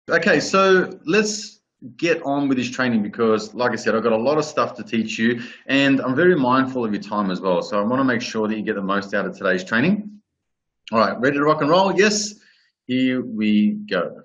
Okay, so let's get on with this training because, like I said, I've got a lot of stuff to teach you and I'm very mindful of your time as well. So I want to make sure that you get the most out of today's training. All right, ready to rock and roll? Yes, here we go.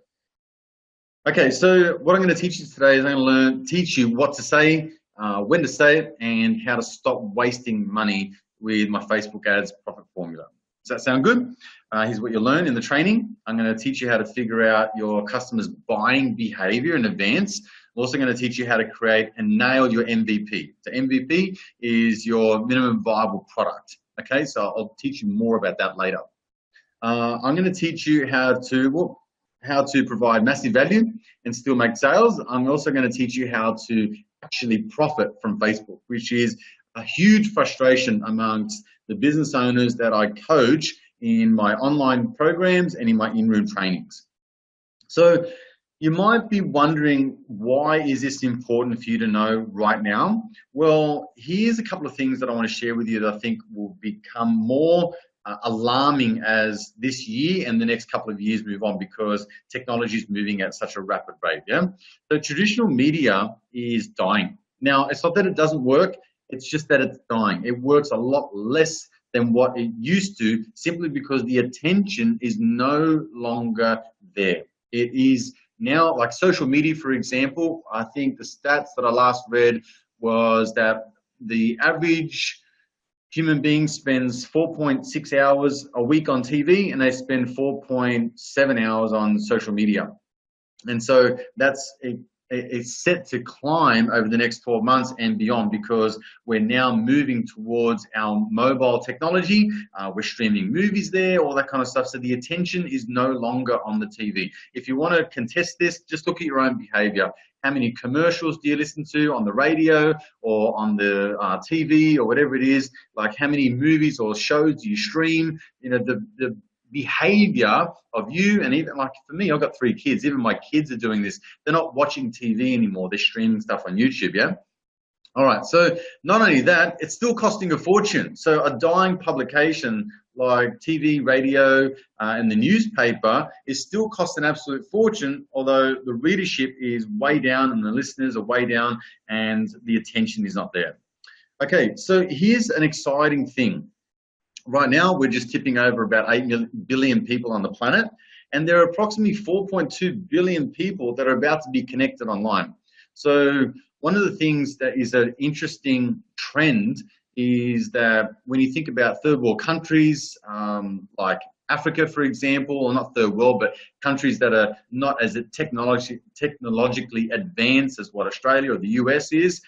Okay, so what I'm going to teach you today is I'm going to teach you what to say, when to say it, and how to stop wasting money with my Facebook ads profit formula. Does that sound good? Here's what you'll learn in the training. I'm going to teach you how to figure out your customers' buying behavior in advance. I'm also going to teach you how to create and nail your MVP. So MVP is your minimum viable product. Okay, so I'll teach you more about that later. I'm going to teach you how to provide massive value and still make sales. I'm also going to teach you how to actually profit from Facebook, which is a huge frustration amongst the business owners that I coach in my online programs and in my in-room trainings. So you might be wondering, why is this important for you to know right now? Well, here's a couple of things that I want to share with you that I think will become more alarming as this year and the next couple of years move on, because technology is moving at such a rapid rate. Yeah, so traditional media is dying. Now, it's not that it doesn't work, it's just that it's dying. It works a lot less than what it used to, simply because the attention is no longer there. It is now, like social media, for example. I think the stats that I last read was that the average human being spends 4.6 hours a week on TV, and they spend 4.7 hours on social media. And so that's it's set to climb over the next 12 months and beyond, because we're now moving towards our mobile technology. We're streaming movies there, all that kind of stuff. So the attention is no longer on the TV. If you want to contest this, just look at your own behavior. How many commercials do you listen to on the radio or on the TV or whatever it is? Like, how many movies or shows do you stream? You know, the behavior of you, and even like for me, I've got 3 kids. Even my kids are doing this. They're not watching TV anymore. They're streaming stuff on YouTube, yeah? All right, so not only that, it's still costing a fortune. So a dying publication like TV, radio, and the newspaper is still costing an absolute fortune, although the readership is way down and the listeners are way down and the attention is not there. Okay, so here's an exciting thing. Right now, we're just tipping over about 8 billion people on the planet, and there are approximately 4.2 billion people that are about to be connected online. So one of the things that is an interesting trend is that when you think about third world countries, like Africa, for example, or not third world, but countries that are not as technologically advanced as what Australia or the US is,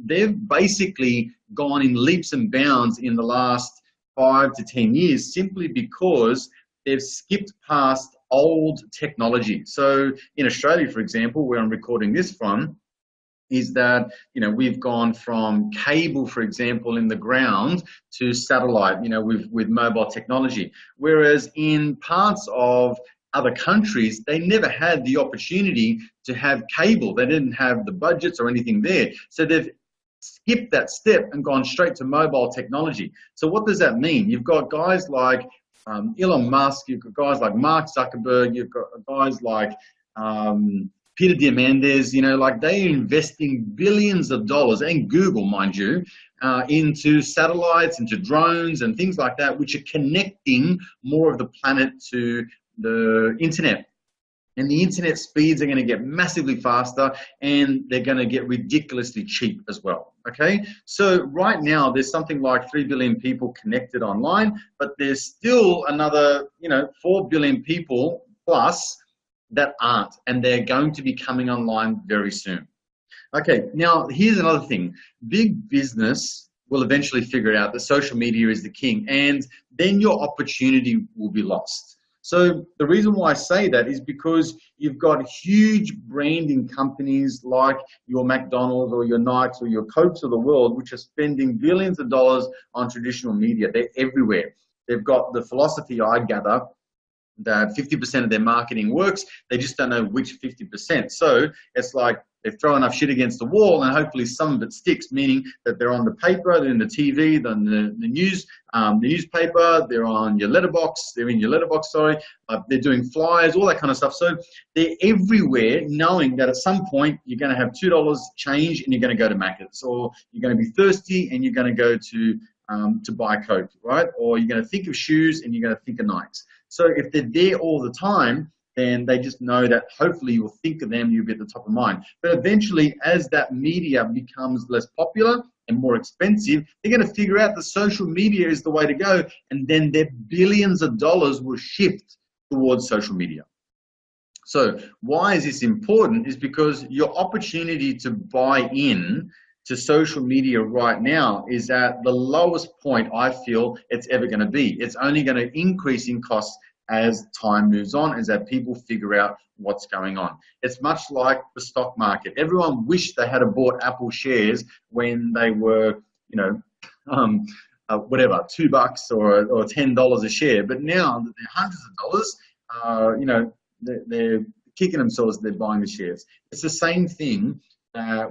they've basically gone in leaps and bounds in the last 5 to 10 years, simply because they've skipped past old technology. So in Australia, for example, where I'm recording this from, is that, you know, we've gone from cable, for example, in the ground to satellite, you know, with mobile technology. Whereas in parts of other countries, they never had the opportunity to have cable. They didn't have the budgets or anything there. So they've skipped that step and gone straight to mobile technology. So what does that mean? You've got guys like Elon Musk, you've got guys like Mark Zuckerberg, you've got guys like Peter Diamandis, you know, like they're investing billions of dollars, and Google, mind you, into satellites, into drones and things like that, which are connecting more of the planet to the internet. And the internet speeds are going to get massively faster, and they're going to get ridiculously cheap as well. Okay, so right now there's something like 3 billion people connected online, but there's still another, you know, 4 billion people plus that aren't, and they're going to be coming online very soon. Okay, now here's another thing. Big business will eventually figure out that social media is the king, and then your opportunity will be lost. So the reason why I say that is because you've got huge branding companies like your McDonald's or your Nikes or your Cokes of the world, which are spending billions of dollars on traditional media. They're everywhere. They've got the philosophy, I gather, that 50% of their marketing works. They just don't know which 50%. So it's like They throw enough shit against the wall, and hopefully some of it sticks, meaning that they're on the paper, they're in the TV, they're in the newspaper, they're on your letterbox, they're in your letterbox, they're doing flyers, all that kind of stuff. So they're everywhere, knowing that at some point you're going to have $2 change and you're going to go to Macca's, or you're going to be thirsty and you're going to go to buy a Coke, right? Or you're going to think of shoes and you're going to think of Nikes. So if they're there all the time, then they just know that hopefully you'll think of them, you'll be at the top of mind. But eventually, as that media becomes less popular and more expensive, they're going to figure out that social media is the way to go, and then their billions of dollars will shift towards social media. So why is this important? Is because your opportunity to buy in to social media right now is at the lowest point I feel it's ever going to be. It's only going to increase in costs as time moves on, as that people figure out what's going on. It's much like the stock market. Everyone wished they had bought Apple shares when they were, whatever, $2 or $10 a share. But now that they're hundreds of dollars, they're kicking themselves that they're buying the shares. It's the same thing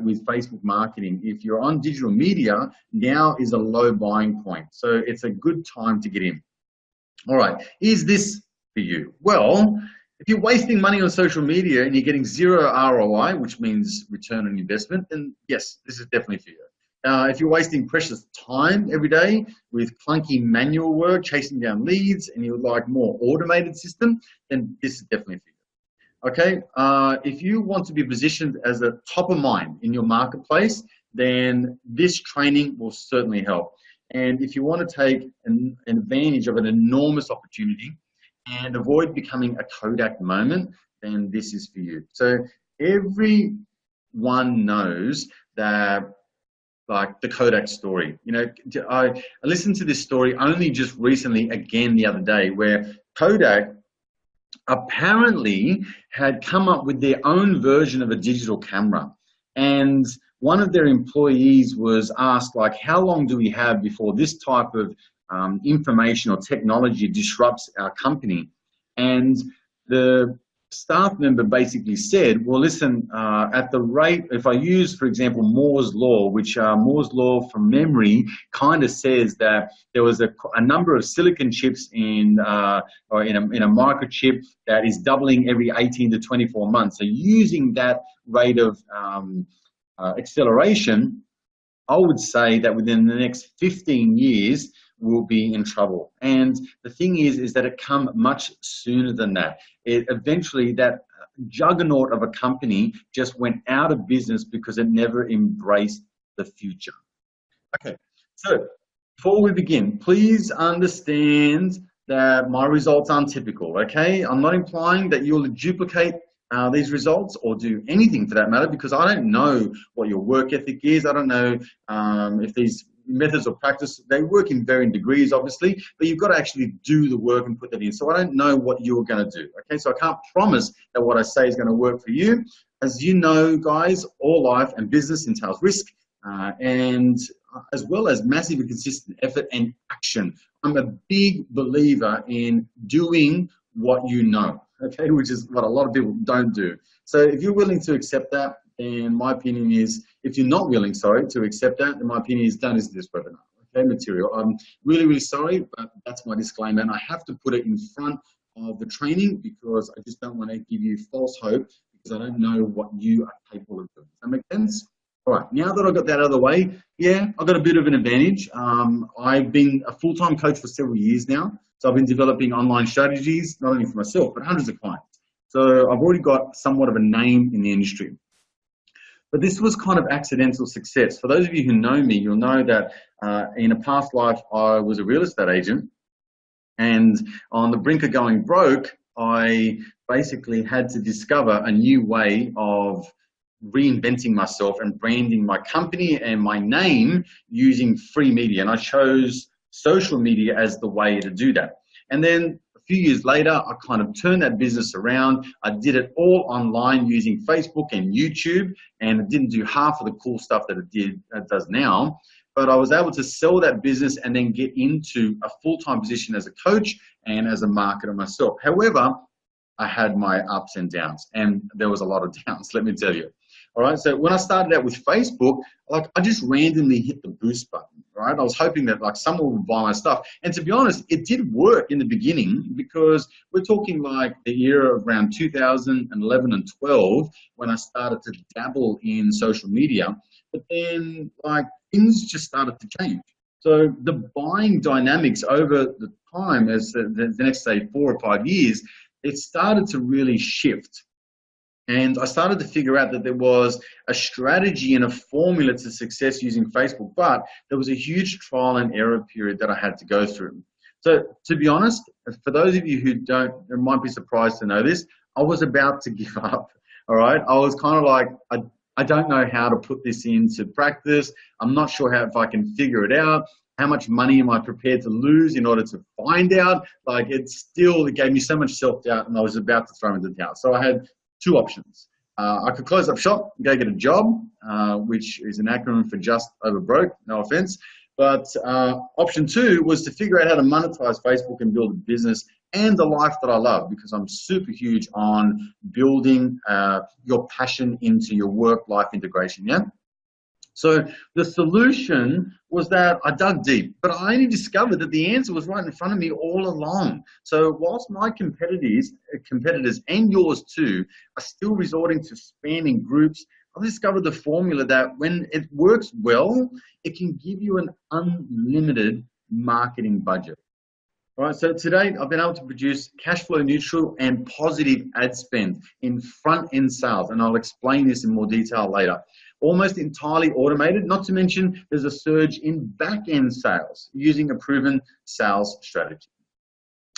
with Facebook marketing. If you're on digital media, now is a low buying point. So it's a good time to get in. All right, is this for you? Well, if you're wasting money on social media and you're getting zero ROI, which means return on investment, then yes, this is definitely for you. If you're wasting precious time every day with clunky manual work, chasing down leads, and you would like more automated system, then this is definitely for you. Okay, if you want to be positioned as a top of mind in your marketplace, then this training will certainly help. And if you want to take an advantage of an enormous opportunity and avoid becoming a Kodak moment, then this is for you. So everyone knows that, like the Kodak story. I listened to this story only just recently, again the other day, where Kodak apparently had come up with their own version of a digital camera. And one of their employees was asked, like, how long do we have before this type of information or technology disrupts our company? And the staff member basically said, well, listen, at the rate, if I use, for example, Moore's Law, which Moore's Law from memory kind of says that there was a number of silicon chips in a microchip that is doubling every 18 to 24 months. So using that rate of acceleration, I would say that within the next 15 years, we'll be in trouble. And the thing is that it come much sooner than that. Eventually, that juggernaut of a company just went out of business because it never embraced the future. Okay, so before we begin, please understand that my results aren't typical, okay? I'm not implying that you'll duplicate these results or do anything for that matter, because I don't know what your work ethic is. I don't know if these methods of practice, they work in varying degrees, obviously, but you've got to actually do the work and put that in. So I don't know what you're going to do, okay? So I can't promise that what I say is going to work for you. As you know, guys, all life and business entails risk, and as well as massive and consistent effort and action. I'm a big believer in doing what you know, okay, which is what a lot of people don't do. So if you're willing to accept that, then my opinion is, if you're not willing, to accept that, then my opinion is don't listen to this webinar, okay, material. I'm really, really sorry, but that's my disclaimer, and I have to put it in front of the training because I just don't want to give you false hope, because I don't know what you are capable of doing. Does that make sense? All right, now that I got that out of the way, yeah, I've got a bit of an advantage. I've been a full-time coach for several years now, so I've been developing online strategies, not only for myself, but hundreds of clients. So I've already got somewhat of a name in the industry. But this was kind of accidental success. For those of you who know me, you'll know that in a past life, I was a real estate agent. And on the brink of going broke, I basically had to discover a new way of reinventing myself and branding my company and my name using free media. And I chose social media as the way to do that. And then a few years later, I kind of turned that business around. I did it all online using Facebook and YouTube, and it didn't do half of the cool stuff that it does now. But I was able to sell that business and then get into a full-time position as a coach and as a marketer myself. However, I had my ups and downs, and there was a lot of downs, let me tell you. All right. So when I started out with Facebook, like I just randomly hit the boost button, right? I was hoping that like someone would buy my stuff. And to be honest, it did work in the beginning because we're talking like the era of around 2011 and 12 when I started to dabble in social media. But then like things just started to change. So the buying dynamics over the time as the next, say, 4 or 5 years, it started to really shift. And I started to figure out that there was a strategy and a formula to success using Facebook, but there was a huge trial and error period that I had to go through. So to be honest, for those of you who might be surprised to know this, I was about to give up, all right? I was kind of like, I don't know how to put this into practice. I'm not sure if I can figure it out. How much money am I prepared to lose in order to find out? Like it gave me so much self-doubt and I was about to throw in the towel. So I had 2 options. I could close up shop, go get a job, which is an acronym for just over broke, no offense. But option 2 was to figure out how to monetize Facebook and build a business and the life that I love, because I'm super huge on building your passion into your work-life integration, yeah? So the solution was that I dug deep, but I only discovered that the answer was right in front of me all along. So whilst my competitors and yours too are still resorting to spamming groups, I discovered the formula that when it works well, it can give you an unlimited marketing budget. All right, so today I've been able to produce cash flow neutral and positive ad spend in front end sales, and I'll explain this in more detail later. Almost entirely automated, not to mention there's a surge in back end sales using a proven sales strategy.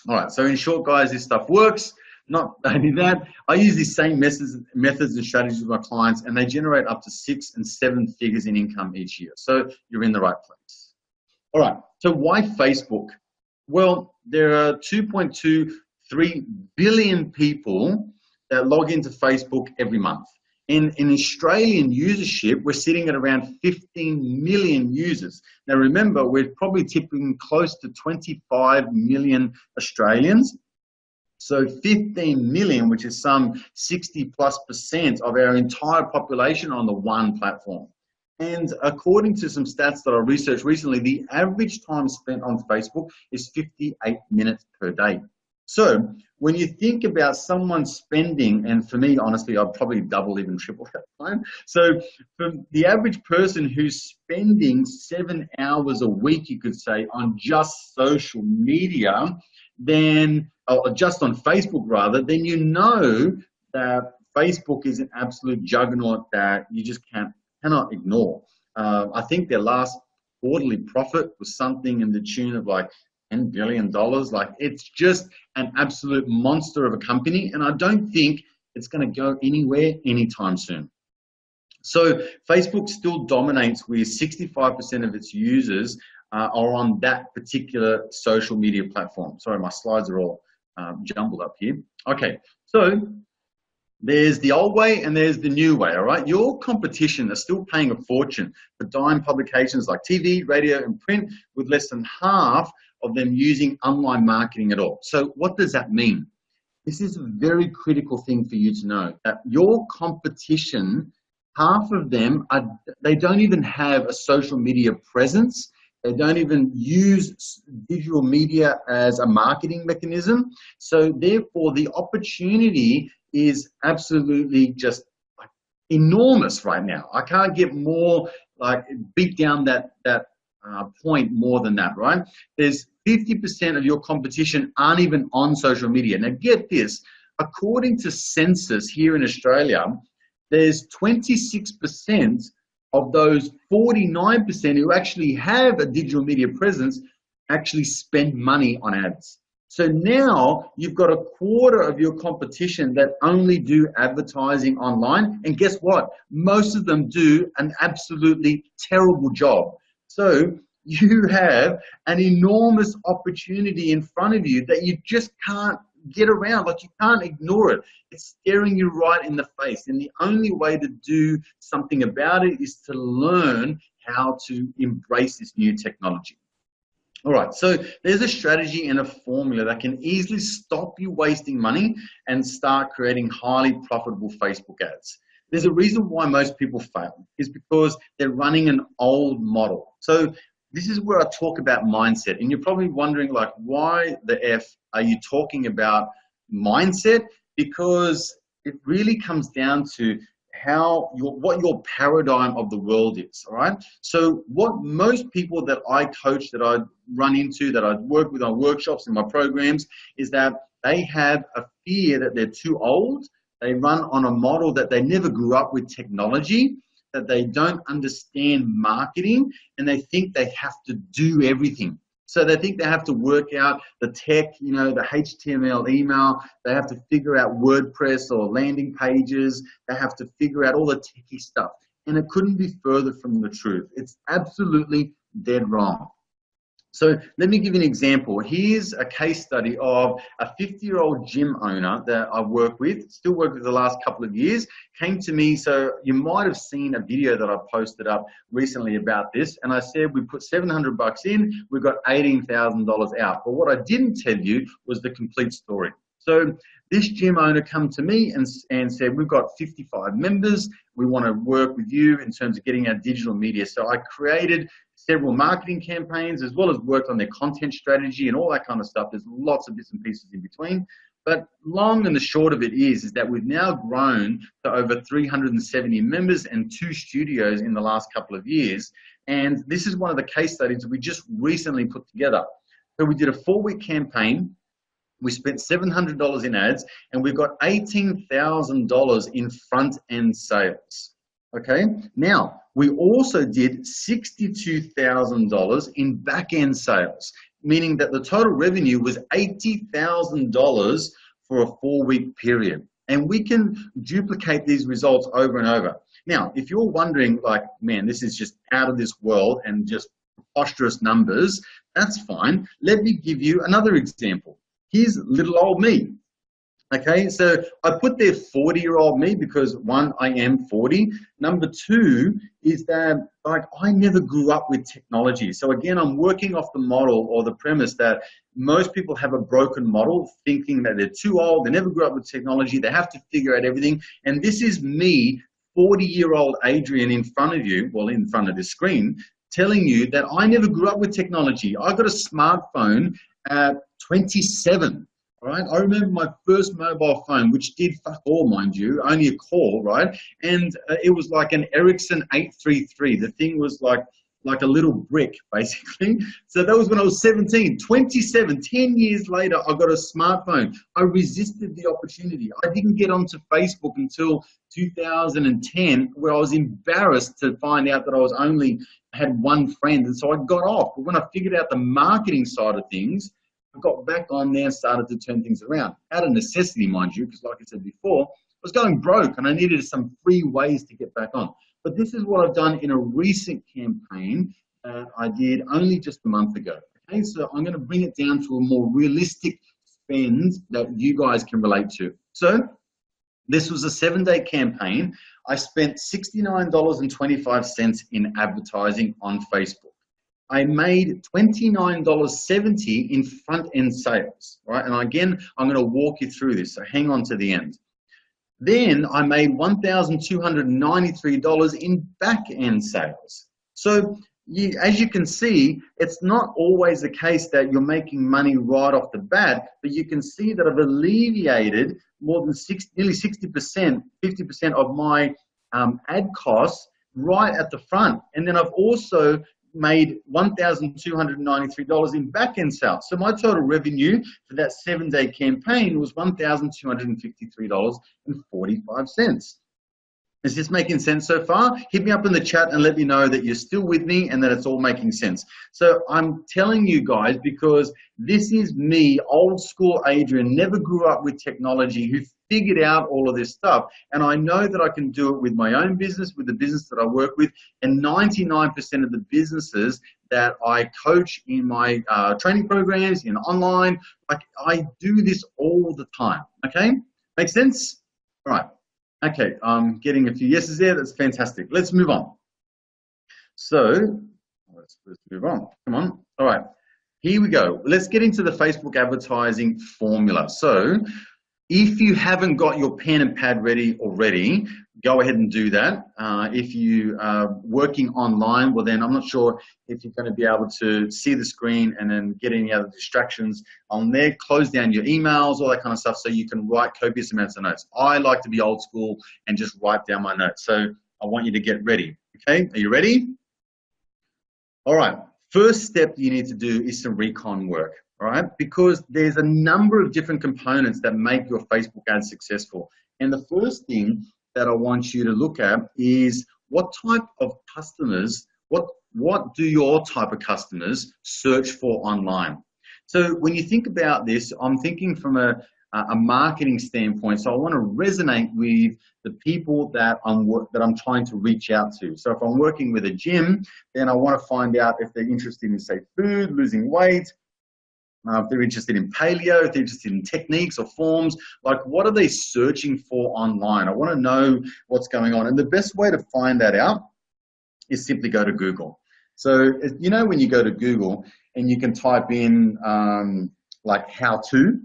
All right, so in short, guys, this stuff works. Not only that, I use these same methods and strategies with my clients, and they generate up to 6 and 7 figures in income each year. So you're in the right place. All right, so why Facebook? Well, there are 2.23 billion people that log into Facebook every month. In Australian usership, we're sitting at around 15 million users. Now remember, we're probably tipping close to 25 million Australians. So 15 million, which is some 60+% of our entire population on the one platform. And according to some stats that I researched recently, the average time spent on Facebook is 58 minutes per day. So when you think about someone spending, and for me, honestly, I'd probably double, even triple that time. So for the average person who's spending 7 hours a week, you could say, on just social media, then, or just on Facebook rather, then you know that Facebook is an absolute juggernaut that you just cannot ignore. I think their last quarterly profit was something in the tune of like $10 billion. Like it's just an absolute monster of a company, and I don't think it's going to go anywhere anytime soon. So Facebook still dominates with 65% of its users are on that particular social media platform. Sorry, my slides are all jumbled up here. Okay, so there's the old way and there's the new way, all right? Your competition are still paying a fortune for dime publications like TV, radio, and print, with less than half of them using online marketing at all. So what does that mean? This is a very critical thing for you to know, that your competition, half of them, they don't even have a social media presence. They don't even use digital media as a marketing mechanism. So therefore, the opportunity is absolutely just like enormous right now. I can't get more, like, beat down that point more than that, right? There's 50% of your competition aren't even on social media. Now get this, according to census here in Australia, there's 26% of those 49% who actually have a digital media presence actually spend money on ads. So now you've got a quarter of your competition that only do advertising online. And guess what? Most of them do an absolutely terrible job. So you have an enormous opportunity in front of you that you just can't get around. Like, you can't ignore it. It's staring you right in the face. And the only way to do something about it is to learn how to embrace this new technology. All right, so there's a strategy and a formula that can easily stop you wasting money and start creating highly profitable Facebook ads. There's a reason why most people fail, is because they're running an old model. So this is where I talk about mindset. And you're probably wondering, like, why the F are you talking about mindset? Because it really comes down to what your paradigm of the world is, all right? So what most people that I coach, that I run into, that I work with on workshops and my programs, is that they have a fear that they're too old. They run on a model that they never grew up with technology, that they don't understand marketing, and they think they have to do everything. So they think they have to work out the tech, you know, the HTML email. They have to figure out WordPress or landing pages. They have to figure out all the techie stuff. And it couldn't be further from the truth. It's absolutely dead wrong. So let me give you an example. Here's a case study of a 50-year-old gym owner that I work with, still work with the last couple of years, came to me. So you might have seen a video that I posted up recently about this. And I said, we put $700 in, we got $18,000 out. But what I didn't tell you was the complete story. So this gym owner come to me and said, we've got 55 members. We want to work with you in terms of getting our digital media. So I created several marketing campaigns, as well as worked on their content strategy and all that kind of stuff. There's lots of bits and pieces in between. But long and the short of it is that we've now grown to over 370 members and 2 studios in the last couple of years. And this is one of the case studies that we just recently put together. So we did a 4-week campaign. We spent $700 in ads, and we got $18,000 in front-end sales. Okay, now we also did $62,000 in back-end sales, meaning that the total revenue was $80,000 for a 4-week period. And we can duplicate these results over and over. Now, if you're wondering, like, man, this is just out of this world and just preposterous numbers, that's fine. Let me give you another example. Here's little old me. Okay, so I put there 40-year-old me because 1, I am 40. Number 2 is that, like, I never grew up with technology. So again, I'm working off the model or the premise that most people have a broken model, thinking that they're too old, they never grew up with technology, they have to figure out everything. And this is me, 40-year-old Adrian, in front of you, well, in front of the screen, telling you that I never grew up with technology. I got a smartphone at 27. All right, I remember my first mobile phone, which did fuck all, mind you, only a call, right? And it was like an Ericsson 833. The thing was like a little brick, basically. So that was when I was 17, 27, 10 years later, I got a smartphone. I resisted the opportunity. I didn't get onto Facebook until 2010, where I was embarrassed to find out that I was had 1 friend. And so I got off. But when I figured out the marketing side of things, I got back on there and started to turn things around. Out of necessity, mind you, because like I said before, I was going broke and I needed some free ways to get back on. But this is what I've done in a recent campaign that I did only just a month ago. Okay, so I'm going to bring it down to a more realistic spend that you guys can relate to. So this was a 7-day campaign. I spent $69.25 in advertising on Facebook. I made $29.70 in front-end sales, right? And again, I'm going to walk you through this, so hang on to the end. Then I made $1,293 in back-end sales. So as you can see, it's not always the case that you're making money right off the bat, but you can see that I've alleviated more than nearly 60%, 50% of my ad costs right at the front. And then I've also made $1,293 in back-end sales. So my total revenue for that 7-day campaign was $1,253.45. Is this making sense so far? Hit me up in the chat and let me know that you're still with me and that it's all making sense. So I'm telling you guys, because this is me, old school Adrian, never grew up with technology, who figured out all of this stuff. And I know that I can do it with my own business, with the business that I work with, and 99% of the businesses that I coach in my training programs, in online, like, I do this all the time, okay? Make sense? All right. Okay, I'm getting a few yeses there. That's fantastic. Let's move on. So let's move on. Come on. All right, here we go. Let's get into the Facebook advertising formula. So if you haven't got your pen and pad ready already, go ahead and do that. If you are working online, well then I'm not sure if you're going to be able to see the screen and then get any other distractions on there. Close down your emails, all that kind of stuff, so you can write copious amounts of notes. I like to be old school and just write down my notes. So I want you to get ready. Okay, are you ready? All right, first step you need to do is some recon work. All right, because there's a number of different components that make your Facebook ads successful. And the first thing that I want you to look at is what type of customers, what do your type of customers search for online? So when you think about this, I'm thinking from a marketing standpoint. So I want to resonate with the people that I'm trying to reach out to. So if I'm working with a gym, then I want to find out if they're interested in, say, food, losing weight, if they're interested in paleo, if they're interested in techniques or forms, like what are they searching for online? I want to know what's going on. And the best way to find that out is simply go to Google. So, you know, when you go to Google and you can type in like how to,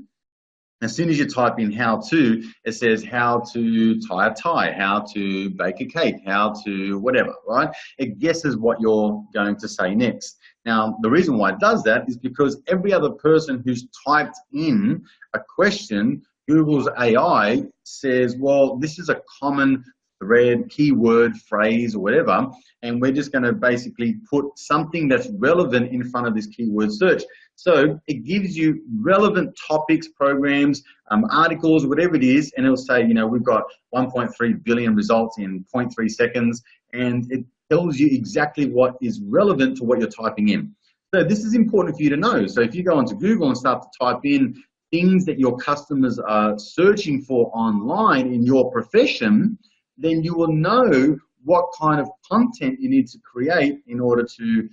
as soon as you type in how to, it says how to tie a tie, how to bake a cake, how to whatever, right? It guesses what you're going to say next. Now, the reason why it does that is because every other person who's typed in a question, Google's AI says, well, this is a common thread, keyword, phrase, or whatever, and we're just going to basically put something that's relevant in front of this keyword search. So it gives you relevant topics, programs, articles, whatever it is, and it'll say, you know, we've got 1.3 billion results in 0.3 seconds, and it tells you exactly what is relevant to what you're typing in. So this is important for you to know. So if you go onto Google and start to type in things that your customers are searching for online in your profession, then you will know what kind of content you need to create in order to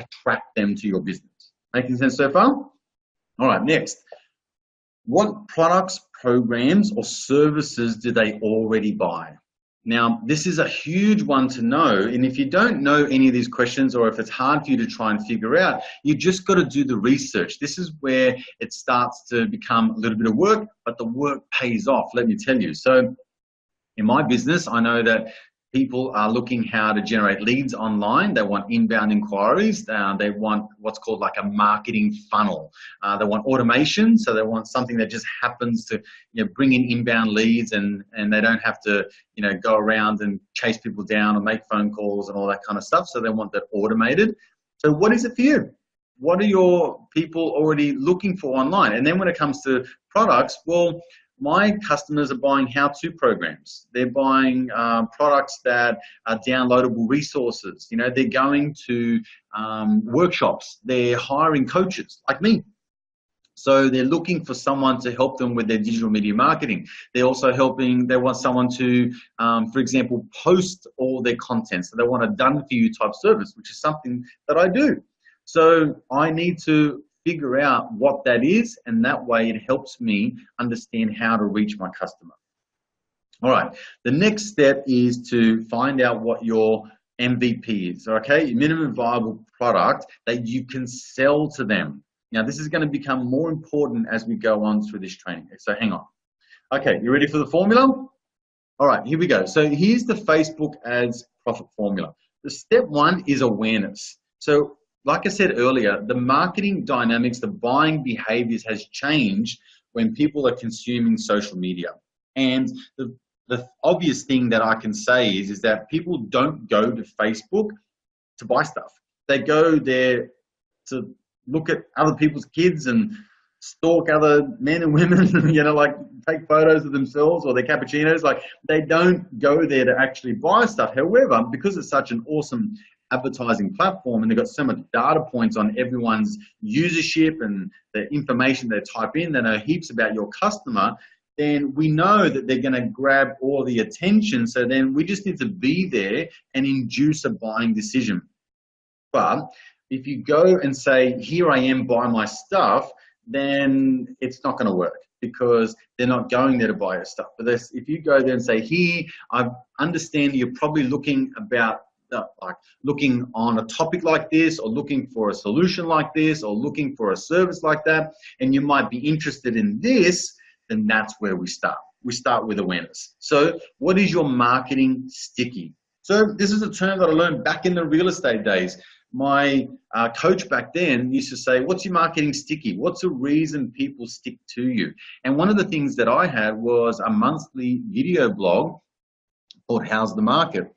attract them to your business. Making sense so far? All right, next. What products, programs, or services do they already buy? Now, this is a huge one to know, and if you don't know any of these questions, or if it's hard for you to try and figure out, you just got to do the research. This is where it starts to become a little bit of work, but the work pays off, let me tell you. So in my business, I know that people are looking how to generate leads online. They want inbound inquiries. They want what's called like a marketing funnel. They want automation, so they want something that just happens to, you know, bring in inbound leads, and they don't have to, you know, go around and chase people down or make phone calls and all that kind of stuff. So they want that automated. So what is it for you? What are your people already looking for online? And then when it comes to products, well, my customers are buying how-to programs. They're buying products that are downloadable resources. You know, they're going to workshops. They're hiring coaches like me. So they're looking for someone to help them with their digital media marketing. They're also they want someone to, for example, post all their content. So they want a done-for-you type service, which is something that I do. So I need to figure out what that is, and that way it helps me understand how to reach my customer. All right, the next step is to find out what your MVP is, okay? Your minimum viable product that you can sell to them. Now, this is going to become more important as we go on through this training, so hang on. Okay, you ready for the formula? All right, here we go. So here's the Facebook ads profit formula. The step one is awareness. So like I said earlier, the marketing dynamics, the buying behaviors has changed when people are consuming social media. And the obvious thing that I can say is that people don't go to Facebook to buy stuff. They go there to look at other people's kids and stalk other men and women, you know, like take photos of themselves or their cappuccinos. Like, they don't go there to actually buy stuff. However, because it's such an awesome advertising platform and they've got so much data points on everyone's usership and the information they type in, they know heaps about your customer, then we know that they're going to grab all the attention. So then we just need to be there and induce a buying decision. But if you go and say, here I am, buy my stuff, then it's not going to work, because they're not going there to buy your stuff. But if you go there and say, here, I understand you're probably looking about like looking on a topic like this, or looking for a solution like this, or looking for a service like that, and you might be interested in this, then that's where we start. we start with awareness. So what is your marketing sticky? So this is a term that I learned back in the real estate days. My coach back then used to say, what's your marketing sticky? What's the reason people stick to you? And one of the things that I had was a monthly video blog called How's the Market?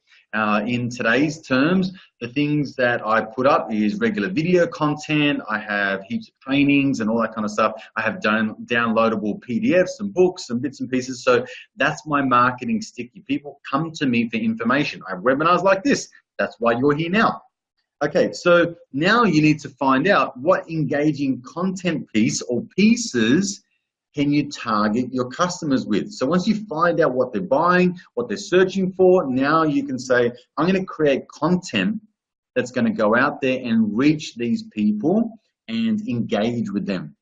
In today's terms, the things that I put up is regular video content. I have heaps of trainings and all that kind of stuff. I have downloadable PDFs and books and bits and pieces. So that's my marketing sticky. People come to me for information. I have webinars like this. That's why you're here now. Okay, so now you need to find out what engaging content piece or pieces can you target your customers with. So once you find out what they're buying, what they're searching for, now you can say, I'm going to create content that's going to go out there and reach these people and engage with them.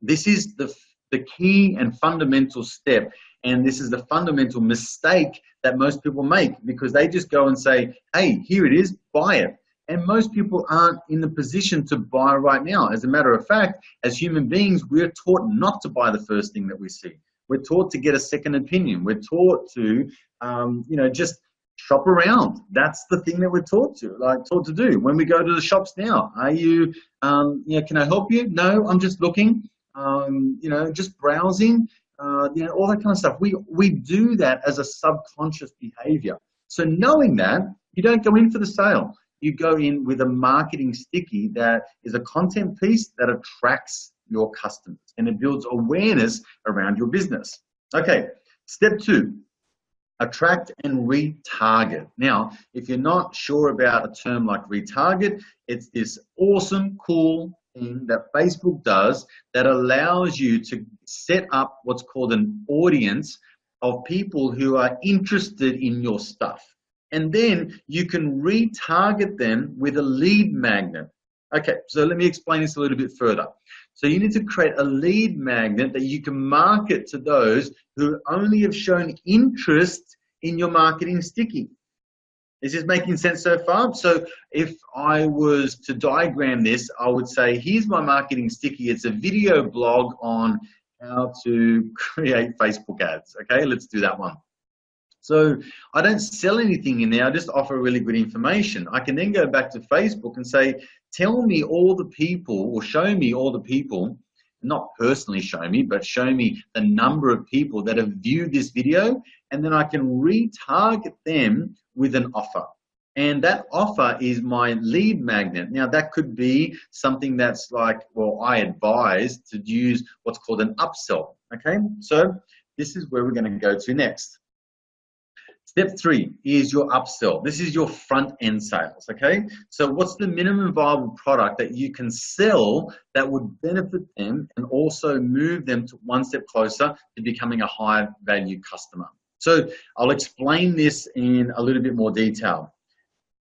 This is the key and fundamental step, and this is the fundamental mistake that most people make, because they just go and say, hey, here it is, buy it. And most people aren't in the position to buy right now. As a matter of fact, as human beings, we're taught not to buy the first thing that we see. We're taught to get a second opinion. We're taught to, just shop around. That's the thing that we're taught to do. When we go to the shops now, are you, can I help you? No, I'm just looking, just browsing, all that kind of stuff. We do that as a subconscious behavior. So knowing that, you don't go in for the sale. You go in with a marketing sticky that is a content piece that attracts your customers and it builds awareness around your business. Okay, step 2, attract and retarget. Now, if you're not sure about a term like retarget, it's this awesome, cool thing that Facebook does that allows you to set up what's called an audience of people who are interested in your stuff. And then you can retarget them with a lead magnet. Okay, so let me explain this a little bit further. So you need to create a lead magnet that you can market to those who only have shown interest in your marketing sticky. Is this making sense so far? So if I was to diagram this, I would say, here's my marketing sticky. It's a video blog on how to create Facebook ads. Okay, let's do that one. So I don't sell anything in there, I just offer really good information. I can then go back to Facebook and say, tell me all the people, or show me all the people, not personally show me, but show me the number of people that have viewed this video, and then I can retarget them with an offer. And that offer is my lead magnet. Now that could be something that's like, well, I advise to use what's called an upsell, okay? So this is where we're gonna go to next. Step 3 is your upsell. This is your front end sales, okay? So what's the minimum viable product that you can sell that would benefit them and also move them to one step closer to becoming a high value customer? So I'll explain this in a little bit more detail.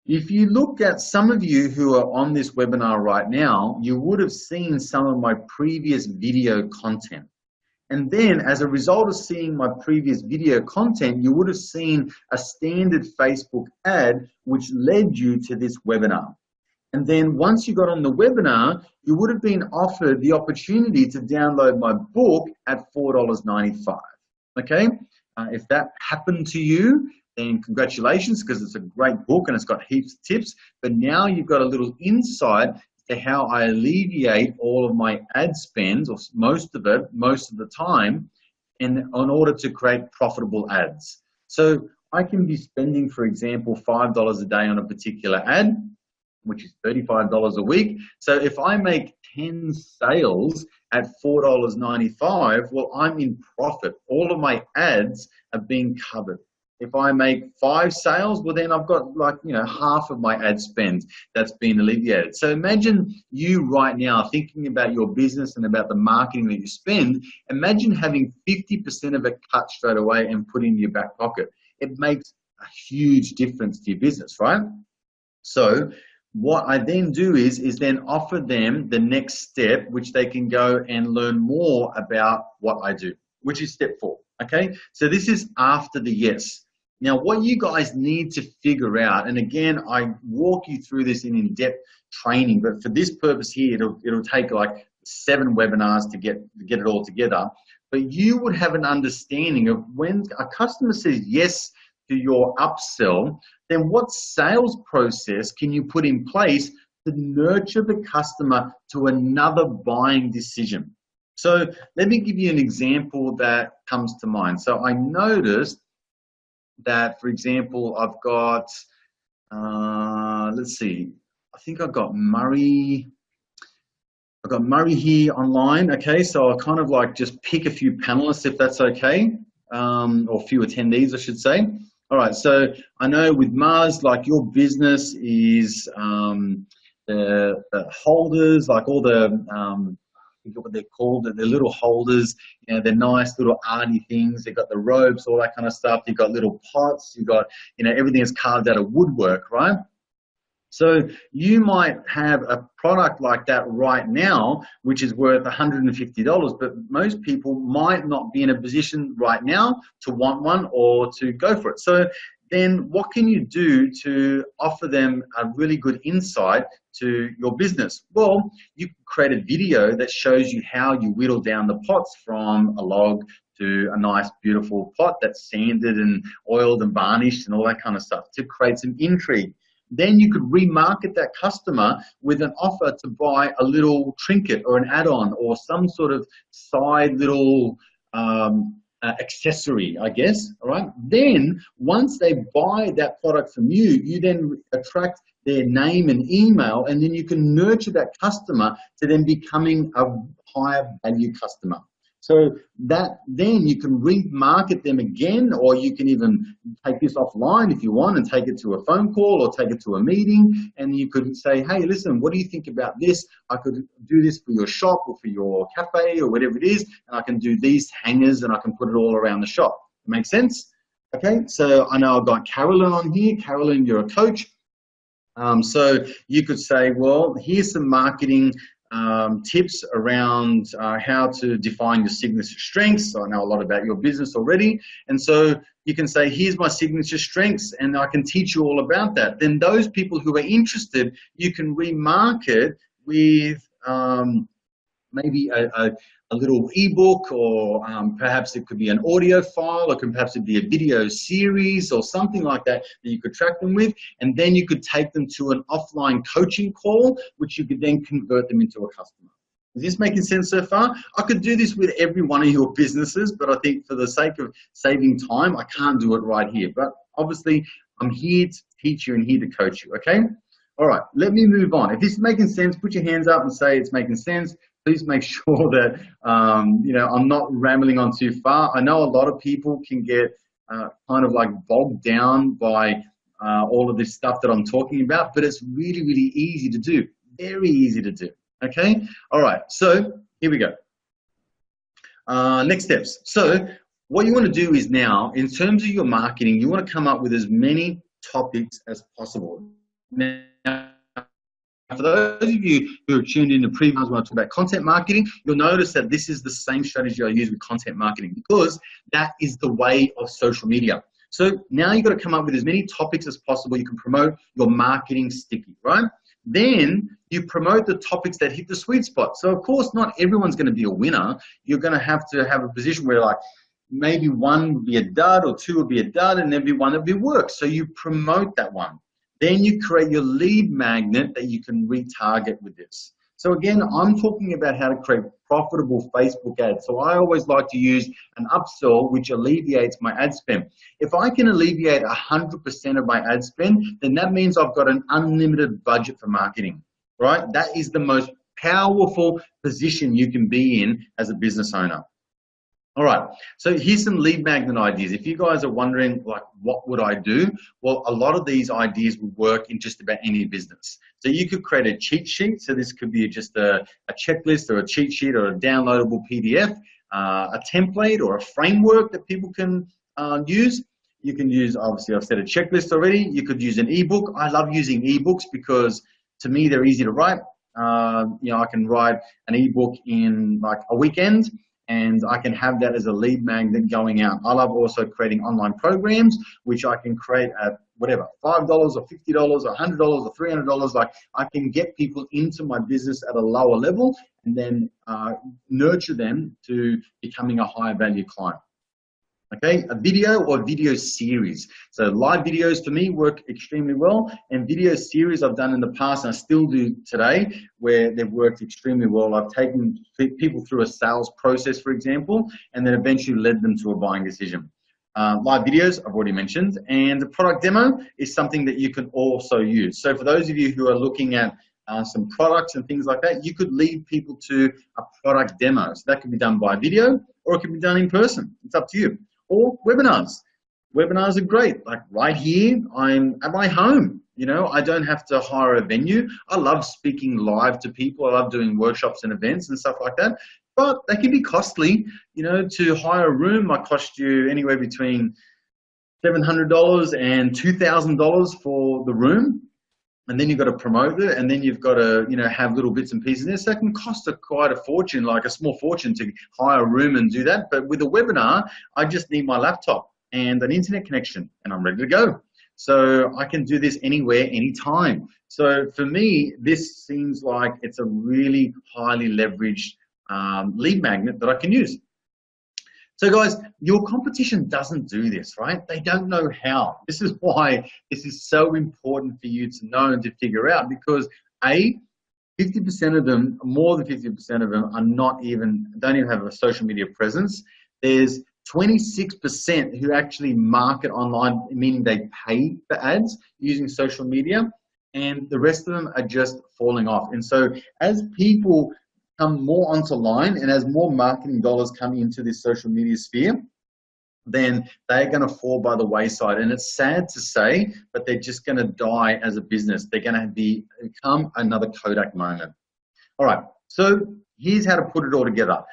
If you look at some of you who are on this webinar right now, you would have seen some of my previous video content. And then as a result of seeing my previous video content, you would have seen a standard Facebook ad which led you to this webinar. And then once you got on the webinar, you would have been offered the opportunity to download my book at $4.95. Okay? If that happened to you, then congratulations, because it's a great book and it's got heaps of tips. But now you've got a little insight to how I alleviate all of my ad spends, or most of it, most of the time, in order to create profitable ads. So I can be spending, for example, $5 a day on a particular ad, which is $35 a week. So if I make 10 sales at $4.95, well, I'm in profit. All of my ads are being covered. If I make 5 sales, well, then I've got half of my ad spend that's been alleviated. So imagine you right now thinking about your business and about the marketing that you spend. Imagine having 50% of it cut straight away and put in your back pocket. It makes a huge difference to your business, right? So what I then do is then offer them the next step, which they can go and learn more about what I do, which is step 4. Okay, so this is after the yes. Now, what you guys need to figure out, and again, I walk you through this in-depth training, but for this purpose here, it'll take like 7 webinars to get it all together. but you would have an understanding of when a customer says yes to your upsell, then what sales process can you put in place to nurture the customer to another buying decision? So let me give you an example that comes to mind. So I noticed that, for example, I've got, let's see, I think I've got Murray here online. Okay, so I'll kind of like just pick a few panelists if that's okay, or a few attendees, I should say. All right, so I know with Mars, like your business is the holders, like all the, I forget what they're called, the little holders, you know, they're nice little arty things. They've got the ropes, all that kind of stuff. You've got little pots, you've got, you know, everything is carved out of woodwork, right? So you might have a product like that right now, which is worth $150, but most people might not be in a position right now to want one or to go for it. So then what can you do to offer them a really good insight to your business? Well, you can create a video that shows you how you whittle down the pots from a log to a nice, beautiful pot that's sanded and oiled and varnished and all that kind of stuff to create some intrigue. Then you could remarket that customer with an offer to buy a little trinket or an add-on or some sort of side little accessory, I guess, all right? Then once they buy that product from you, you then attract their name and email, and then you can nurture that customer to then becoming a higher value customer. So that then you can remarket them again, or you can even take this offline if you want and take it to a phone call or take it to a meeting, and you could say, hey, listen, what do you think about this? I could do this for your shop or for your cafe or whatever it is, and I can do these hangers and I can put it all around the shop. Make sense? Okay, so I know I've got Carolyn on here. Carolyn, you're a coach. So you could say, well, here's some marketing tips around how to define your signature strengths. So I know a lot about your business already. And so you can say, here's my signature strengths, and I can teach you all about that. Then those people who are interested, you can remarket with maybe a little ebook, or perhaps it could be an audio file, or perhaps it'd be a video series or something like that that you could track them with, and then you could take them to an offline coaching call, which you could then convert them into a customer. Is this making sense so far? I could do this with every one of your businesses, but I think for the sake of saving time, I can't do it right here. But obviously, I'm here to teach you and here to coach you, okay? All right, let me move on. If this is making sense, put your hands up and say it's making sense. Please make sure that, you know, I'm not rambling on too far. I know a lot of people can get kind of like bogged down by all of this stuff that I'm talking about, but it's really, really easy to do. Very easy to do, okay? All right, so here we go. Next steps. So what you want to do is now, in terms of your marketing, you want to come up with as many topics as possible. Now, for those of you who are tuned in to previous when I talk about content marketing, you'll notice that this is the same strategy I use with content marketing, because that is the way of social media. So now you've got to come up with as many topics as possible. You can promote your marketing sticky, right? Then you promote the topics that hit the sweet spot. So of course, not everyone's going to be a winner. You're going to have a position where like maybe one would be a dud or two would be a dud, and there'd be one that would be work. So you promote that one. Then you create your lead magnet that you can retarget with this. So again, I'm talking about how to create profitable Facebook ads. So I always like to use an upsell, which alleviates my ad spend. If I can alleviate 100% of my ad spend, then that means I've got an unlimited budget for marketing, right? That is the most powerful position you can be in as a business owner. All right, so here's some lead magnet ideas. If you guys are wondering, like, what would I do? Well, a lot of these ideas would work in just about any business. So you could create a cheat sheet. So this could be just a checklist or a cheat sheet or a downloadable PDF, a template or a framework that people can use. You can use, obviously, I've said a checklist already. You could use an ebook. I love using ebooks because, to me, they're easy to write. You know, I can write an ebook in like a weekend. and I can have that as a lead magnet going out. I love also creating online programs, which I can create at whatever, $5 or $50 or $100 or $300. Like, I can get people into my business at a lower level and then nurture them to becoming a higher value client. Okay, a video or video series. So live videos for me work extremely well, and video series I've done in the past and I still do today where they've worked extremely well. I've taken people through a sales process, for example, and then eventually led them to a buying decision. Live videos, I've already mentioned, and the product demo is something that you can also use. So for those of you who are looking at some products and things like that, you could lead people to a product demo. So that can be done by video or it can be done in person. It's up to you. Or webinars. Webinars are great. Like right here, I'm at my home. You know, I don't have to hire a venue. I love speaking live to people. I love doing workshops and events and stuff like that. But they can be costly. You know, to hire a room might cost you anywhere between $700 and $2,000 for the room. And then you've got to promote it, and then you've got to, you know, have little bits and pieces in there. So it can cost quite a fortune, like a small fortune to hire a room and do that. But with a webinar, I just need my laptop and an internet connection, and I'm ready to go. So I can do this anywhere, anytime. So for me, this seems like it's a really highly leveraged lead magnet that I can use. So guys, your competition doesn't do this, right? They don't know how. This is why this is so important for you to know and to figure out, because A, 50% of them, more than 50% of them are don't even have a social media presence. There's 26% who actually market online, meaning they pay for ads using social media, and the rest of them are just falling off. And so as people come more onto line and as more marketing dollars come into this social media sphere, then they're going to fall by the wayside. And it's sad to say, but they're just going to die as a business. They're going to become another Kodak moment. All right, so here's how to put it all together.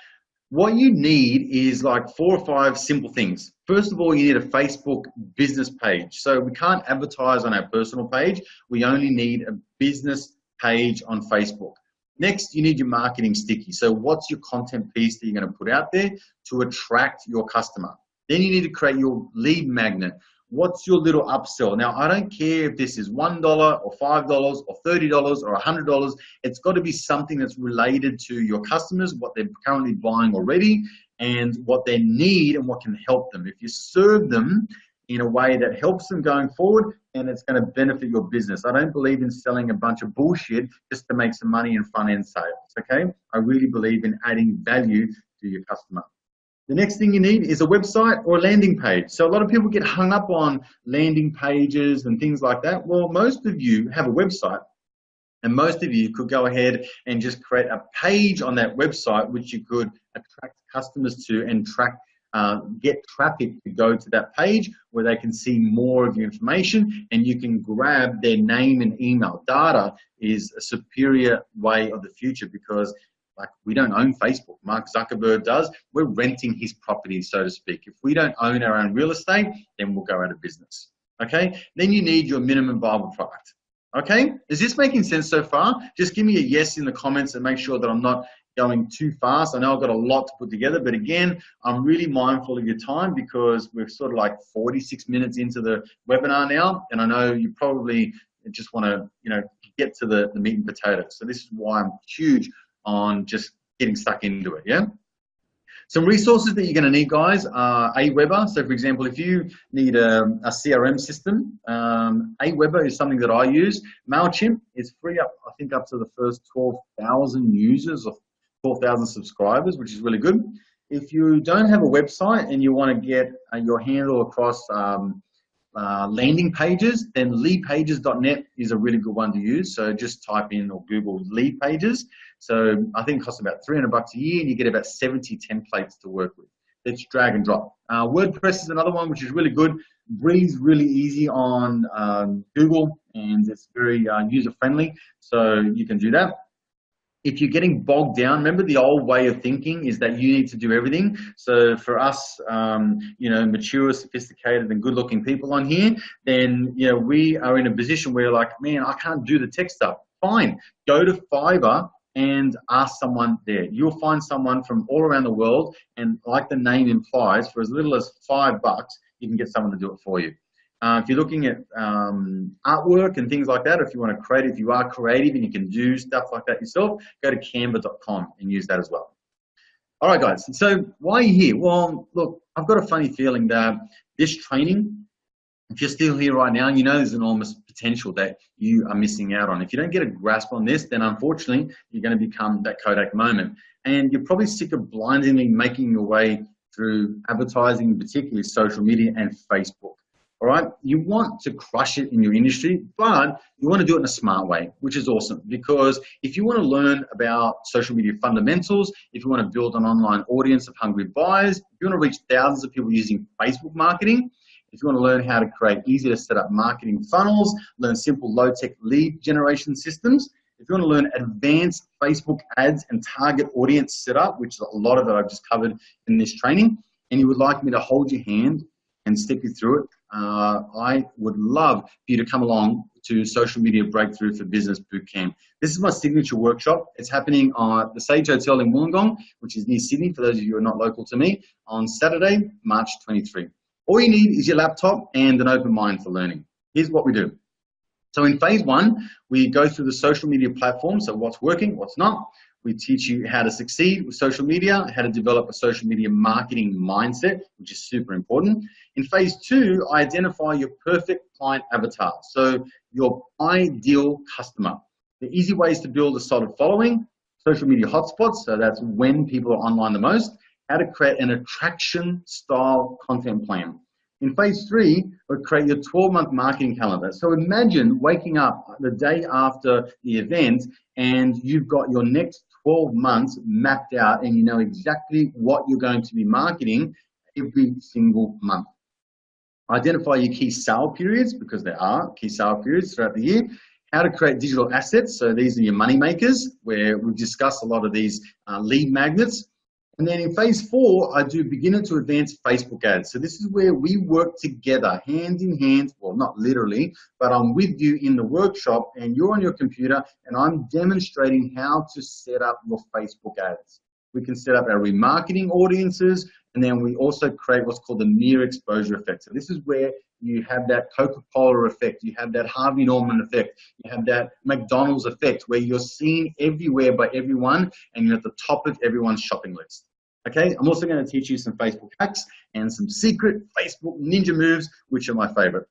What you need is like 4 or 5 simple things. First of all, you need a Facebook business page. So we can't advertise on our personal page. We only need a business page on Facebook. Next, you need your marketing sticky. So what's your content piece that you're going to put out there to attract your customer? Then you need to create your lead magnet. What's your little upsell? Now, I don't care if this is $1 or $5 or $30 or $100. It's got to be something that's related to your customers, what they're currently buying already, and what they need and what can help them. If you serve them in a way that helps them going forward, and it's going to benefit your business. I don't believe in selling a bunch of bullshit just to make some money in front-end sales, okay? I really believe in adding value to your customer. The next thing you need is a website or a landing page. So a lot of people get hung up on landing pages and things like that. Well, most of you have a website, and most of you could go ahead and just create a page on that website which you could attract customers to and get traffic to go to that page where they can see more of your information, and you can grab their name and email. Data is a superior way of the future, because like, we don't own Facebook. Mark Zuckerberg does. We're renting his property, so to speak. If we don't own our own real estate, then we'll go out of business. Okay? Then you need your minimum viable product. Okay? Is this making sense so far? Just give me a yes in the comments and make sure that I'm not going too fast. I know I've got a lot to put together, but again, I'm really mindful of your time because we're sort of like 46 minutes into the webinar now, and I know you probably just want to, you know, get to the meat and potatoes. So this is why I'm huge on just getting stuck into it, yeah? Some resources that you're going to need, guys, are Aweber. So, for example, if you need a CRM system, Aweber is something that I use. MailChimp is free up, I think, up to the first 12,000 users or 12,000 subscribers, which is really good. If you don't have a website and you want to get your handle across landing pages, then leadpages.net is a really good one to use. So just type in or Google lead pages. So I think it costs about $300 a year, and you get about 70 templates to work with. It's drag and drop. WordPress is another one which is really good. Breathes really easy on Google, and it's very user friendly. So you can do that. If you're getting bogged down, remember the old way of thinking is that you need to do everything. So for us, you know, mature, sophisticated, and good-looking people on here, then, you know, we are in a position where, like, man, I can't do the tech stuff. Fine, go to Fiverr and ask someone there. You'll find someone from all around the world, and like the name implies, for as little as $5, you can get someone to do it for you. If you're looking at artwork and things like that, if you want to create, if you are creative and you can do stuff like that yourself, go to canva.com and use that as well. All right, guys, so why are you here? Well, look, I've got a funny feeling that this training, if you're still here right now, you know there's enormous potential that you are missing out on. If you don't get a grasp on this, then unfortunately, you're going to become that Kodak moment. And you're probably sick of blindly making your way through advertising, particularly social media and Facebook. All right, you want to crush it in your industry, but you want to do it in a smart way, which is awesome. Because if you want to learn about social media fundamentals, if you want to build an online audience of hungry buyers, if you want to reach thousands of people using Facebook marketing, if you want to learn how to create easy to set up marketing funnels, learn simple low-tech lead generation systems, if you want to learn advanced Facebook ads and target audience setup, which is a lot of it I've just covered in this training, and you would like me to hold your hand and step you through it, I would love for you to come along to Social Media Breakthrough for Business Bootcamp. This is my signature workshop. It's happening at the Sage Hotel in Wollongong, which is near Sydney, for those of you who are not local to me, on Saturday, March 23. All you need is your laptop and an open mind for learning. Here's what we do. So in phase one, we go through the social media platform, so what's working, what's not. We teach you how to succeed with social media, how to develop a social media marketing mindset, which is super important. In phase two, I identify your perfect client avatar, so your ideal customer. The easy ways to build a solid following, social media hotspots, so that's when people are online the most, how to create an attraction style content plan. In phase three, we'll create your 12-month marketing calendar. So imagine waking up the day after the event and you've got your next 12 months mapped out and you know exactly what you're going to be marketing every single month. Identify your key sale periods, because there are key sale periods throughout the year. How to create digital assets. So these are your money makers, where we've discussed a lot of these lead magnets. And then in phase four, I do beginner to advanced Facebook ads. So this is where we work together, hand in hand, well, not literally, but I'm with you in the workshop and you're on your computer and I'm demonstrating how to set up your Facebook ads. We can set up our remarketing audiences, and then we also create what's called the near exposure effect. So this is where you have that Coca-Cola effect, you have that Harvey Norman effect, you have that McDonald's effect, where you're seen everywhere by everyone and you're at the top of everyone's shopping list. Okay, I'm also going to teach you some Facebook hacks and some secret Facebook ninja moves, which are my favorite.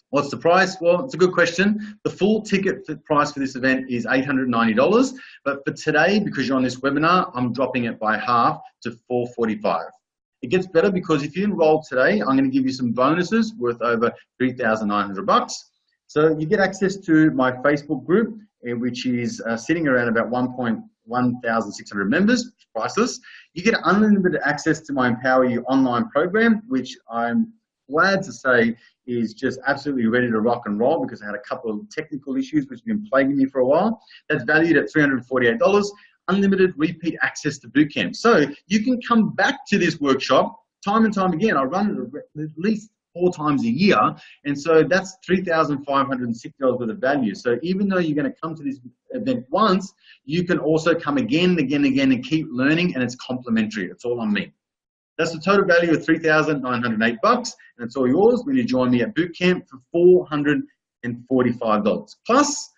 What's the price? Well, it's a good question. The full ticket price for this event is $890, but for today, because you're on this webinar, I'm dropping it by half to $445. It gets better because if you enroll today, I'm going to give you some bonuses worth over $3,900. So you get access to my Facebook group, which is sitting around about 1,600 members, priceless. You get unlimited access to my Empower You online program, which I'm glad to say is just absolutely ready to rock and roll, because I had a couple of technical issues which have been plaguing me for a while. That's valued at $348. Unlimited repeat access to bootcamp. So you can come back to this workshop time and time again. I run it at least 4 times a year, and so that's $3,560 worth of value. So even though you're going to come to this event once, you can also come again, and keep learning, and it's complimentary. It's all on me. That's the total value of $3,908, and it's all yours when you join me at bootcamp for $445. Plus,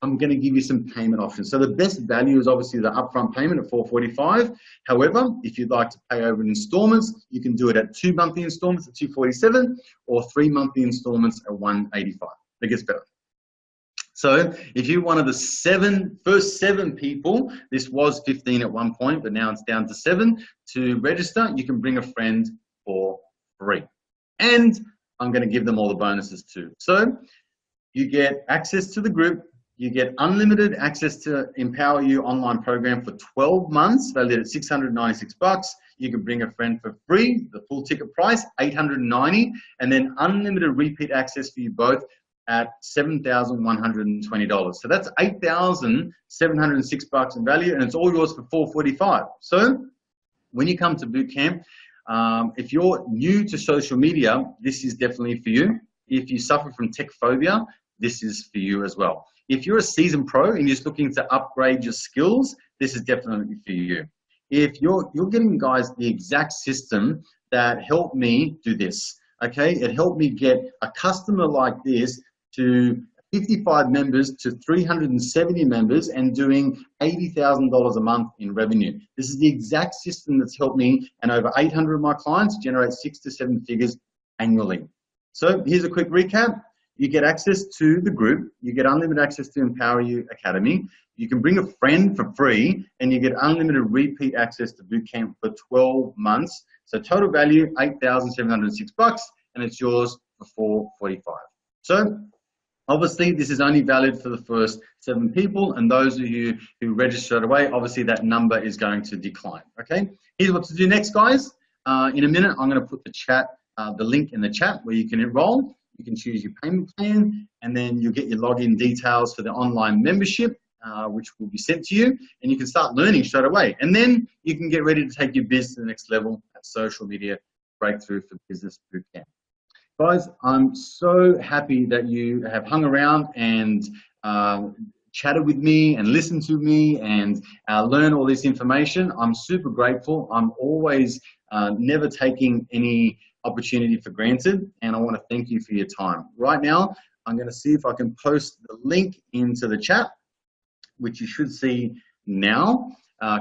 I'm going to give you some payment options. So the best value is obviously the upfront payment of $445. However, if you'd like to pay over in installments, you can do it at 2 monthly installments at $247 or 3 monthly installments at $185. It gets better. So if you're one of the first seven people, this was 15 at one point, but now it's down to 7, to register, you can bring a friend for free. And I'm going to give them all the bonuses too. So you get access to the group. You get unlimited access to Empower You online program for 12 months, valued at $696. You can bring a friend for free, the full ticket price, $890, and then unlimited repeat access for you both at $7,120. So that's $8,706 in value, and it's all yours for $445. So when you come to bootcamp, if you're new to social media, this is definitely for you. If you suffer from tech phobia, this is for you as well. If you're a seasoned pro and you're just looking to upgrade your skills, this is definitely for you. If you're getting, guys, the exact system that helped me do this, okay? It helped me get a customer like this to 55 members to 370 members and doing $80,000 a month in revenue. This is the exact system that's helped me and over 800 of my clients generate 6 to 7 figures annually. So here's a quick recap. You get access to the group. You get unlimited access to Empower You Academy. You can bring a friend for free and you get unlimited repeat access to bootcamp for 12 months. So total value, $8,706, and it's yours for $445. So obviously, this is only valid for the first 7 people, and those of you who register straight away, obviously that number is going to decline, okay? Here's what to do next, guys. In a minute, I'm gonna put the link in the chat where you can enroll. You can choose your payment plan, and then you'll get your login details for the online membership, which will be sent to you, and you can start learning straight away. And then you can get ready to take your business to the next level at Social Media Breakthrough for Business Bootcamp. Guys, I'm so happy that you have hung around and chatted with me and listened to me and learned all this information. I'm super grateful. I'm always never taking any opportunity for granted, and I want to thank you for your time. Right now, I'm going to see if I can post the link into the chat, which you should see now.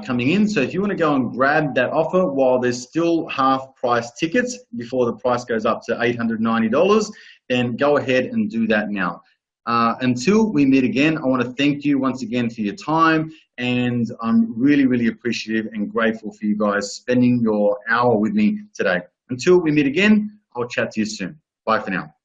Coming in. So if you want to go and grab that offer while there's still half price tickets before the price goes up to $890, then go ahead and do that now. Until we meet again, I want to thank you once again for your time, and I'm really, really appreciative and grateful for you guys spending your hour with me today. Until we meet again, I'll chat to you soon. Bye for now.